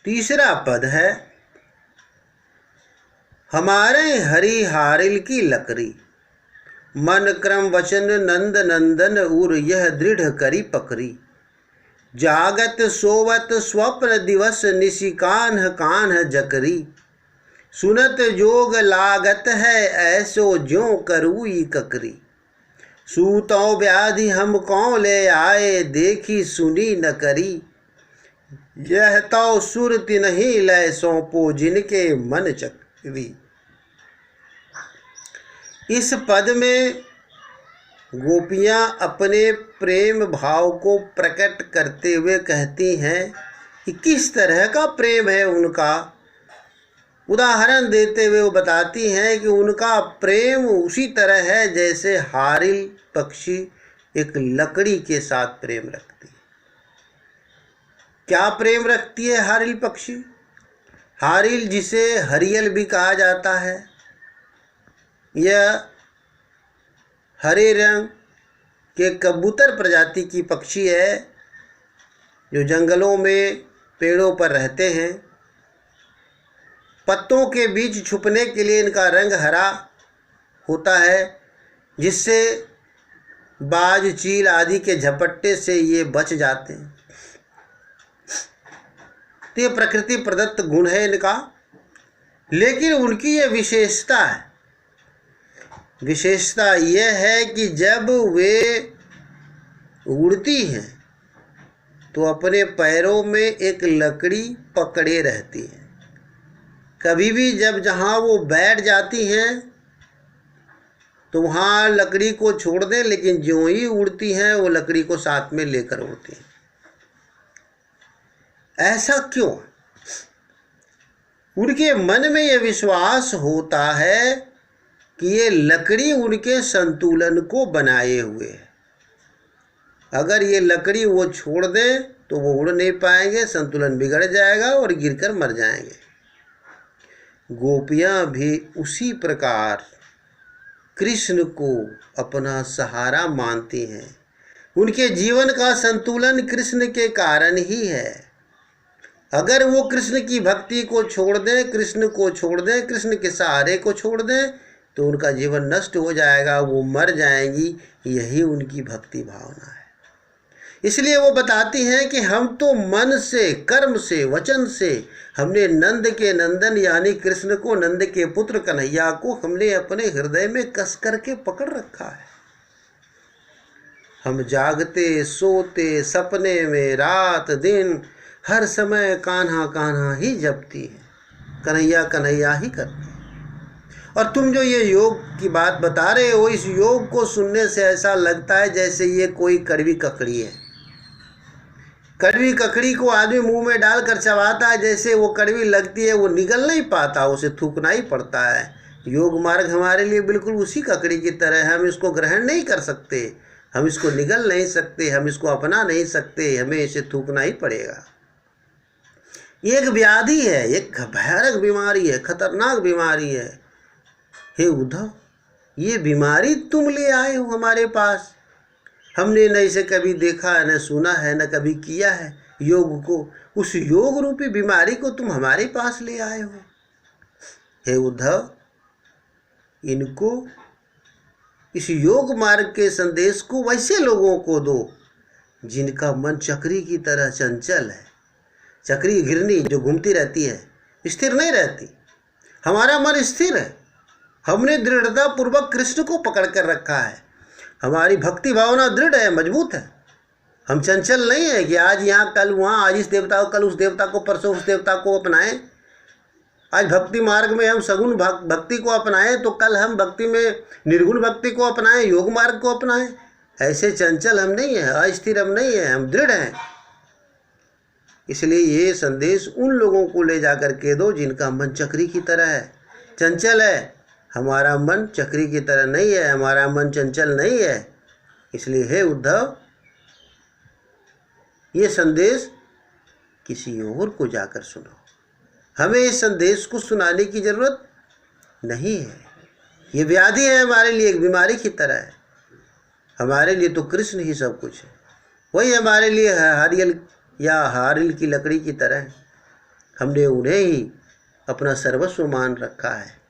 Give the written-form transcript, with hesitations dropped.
तीसरा पद है, हमारे हरि हारिल की लकड़ी, मन क्रम वचन नंद नंदन उर यह दृढ़ करी पकड़ी। जागत सोवत स्वप्न दिवस निशि कान्ह कान्ह जकरी। सुनत जोग लागत है ऐसो ज्यों करूई ककरी। सूतों व्याधि हम कौन ले आए देखी सुनी न करी। यह तो सुरति नहीं लय सौंपो जिनके मन चकरी। इस पद में गोपियाँ अपने प्रेम भाव को प्रकट करते हुए कहती हैं कि किस तरह का प्रेम है उनका। उदाहरण देते हुए वो बताती हैं कि उनका प्रेम उसी तरह है जैसे हारिल पक्षी एक लकड़ी के साथ प्रेम रखती है। क्या प्रेम रखती है हारिल पक्षी? हारिल जिसे हरियल भी कहा जाता है, यह हरे रंग के कबूतर प्रजाति की पक्षी है जो जंगलों में पेड़ों पर रहते हैं। पत्तों के बीच छुपने के लिए इनका रंग हरा होता है, जिससे बाज चील आदि के झपट्टे से ये बच जाते हैं। तो ये प्रकृति प्रदत्त गुण है इनका, लेकिन उनकी ये विशेषता है। विशेषता यह है कि जब वे उड़ती हैं तो अपने पैरों में एक लकड़ी पकड़े रहती हैं। कभी भी जब जहाँ वो बैठ जाती हैं तो वहाँ लकड़ी को छोड़ दें, लेकिन ज्यों ही उड़ती हैं वो लकड़ी को साथ में लेकर उड़ती हैं। ऐसा क्यों? उनके मन में ये विश्वास होता है कि ये लकड़ी उनके संतुलन को बनाए हुए है। अगर ये लकड़ी वो छोड़ दें तो वो उड़ नहीं पाएंगे, संतुलन बिगड़ जाएगा और गिरकर मर जाएंगे। गोपियाँ भी उसी प्रकार कृष्ण को अपना सहारा मानती हैं। उनके जीवन का संतुलन कृष्ण के कारण ही है। अगर वो कृष्ण की भक्ति को छोड़ दें, कृष्ण को छोड़ दें, कृष्ण के सहारे को छोड़ दें तो उनका जीवन नष्ट हो जाएगा, वो मर जाएंगी। यही उनकी भक्ति भावना है। इसलिए वो बताती हैं कि हम तो मन से, कर्म से, वचन से हमने नंद के नंदन यानी कृष्ण को, नंद के पुत्र कन्हैया को हमने अपने हृदय में कस करके पकड़ रखा है। हम जागते सोते सपने में रात दिन हर समय कान्हा कान्हा ही जपती है, कन्हैया कन्हैया ही करती है। और तुम जो ये योग की बात बता रहे हो, इस योग को सुनने से ऐसा लगता है जैसे ये कोई कड़वी ककड़ी है। कड़वी ककड़ी को आदमी मुंह में डालकर चबाता है, जैसे वो कड़वी लगती है, वो निगल नहीं पाता, उसे थूकना ही पड़ता है। योग मार्ग हमारे लिए बिल्कुल उसी ककड़ी की तरह है। हम इसको ग्रहण नहीं कर सकते, हम इसको निगल नहीं सकते, हम इसको अपना नहीं सकते, हमें इसे थूकना ही पड़ेगा। ये एक व्याधि है, एक भयानक बीमारी है, खतरनाक बीमारी है। हे उद्धव, ये बीमारी तुम ले आए हो हमारे पास। हमने न इसे कभी देखा है, न सुना है, न कभी किया है योग को। उस योग रूपी बीमारी को तुम हमारे पास ले आए हो। हे उद्धव, इनको, इस योग मार्ग के संदेश को वैसे लोगों को दो जिनका मन चक्री की तरह चंचल है। चक्री घिरनी जो घूमती रहती है, स्थिर नहीं रहती। हमारा मन स्थिर है। हमने दृढ़ता पूर्वक कृष्ण को पकड़ कर रखा है। हमारी भक्ति भावना दृढ़ है, मजबूत है। हम चंचल नहीं है कि आज यहाँ कल वहाँ, आज इस देवता को कल उस देवता को, परसों उस देवता को अपनाएं। आज भक्ति मार्ग में हम सगुण भक्ति को अपनाएं तो कल हम भक्ति में निर्गुण भक्ति को अपनाएं, योग मार्ग को अपनाएं। ऐसे चंचल हम नहीं हैं, अस्थिर हम नहीं हैं, हम दृढ़ हैं। इसलिए ये संदेश उन लोगों को ले जा कर के दो जिनका मन चक्री की तरह है, चंचल है। हमारा मन चक्री की तरह नहीं है, हमारा मन चंचल नहीं है। इसलिए हे उद्धव, ये संदेश किसी और को जाकर सुनो। हमें इस संदेश को सुनाने की ज़रूरत नहीं है। ये व्याधि है हमारे लिए, एक बीमारी की तरह है। हमारे लिए तो कृष्ण ही सब कुछ है। वही हमारे लिए हरियल या हारिल की लकड़ी की तरह है। हमने उन्हें ही अपना सर्वस्व मान रखा है।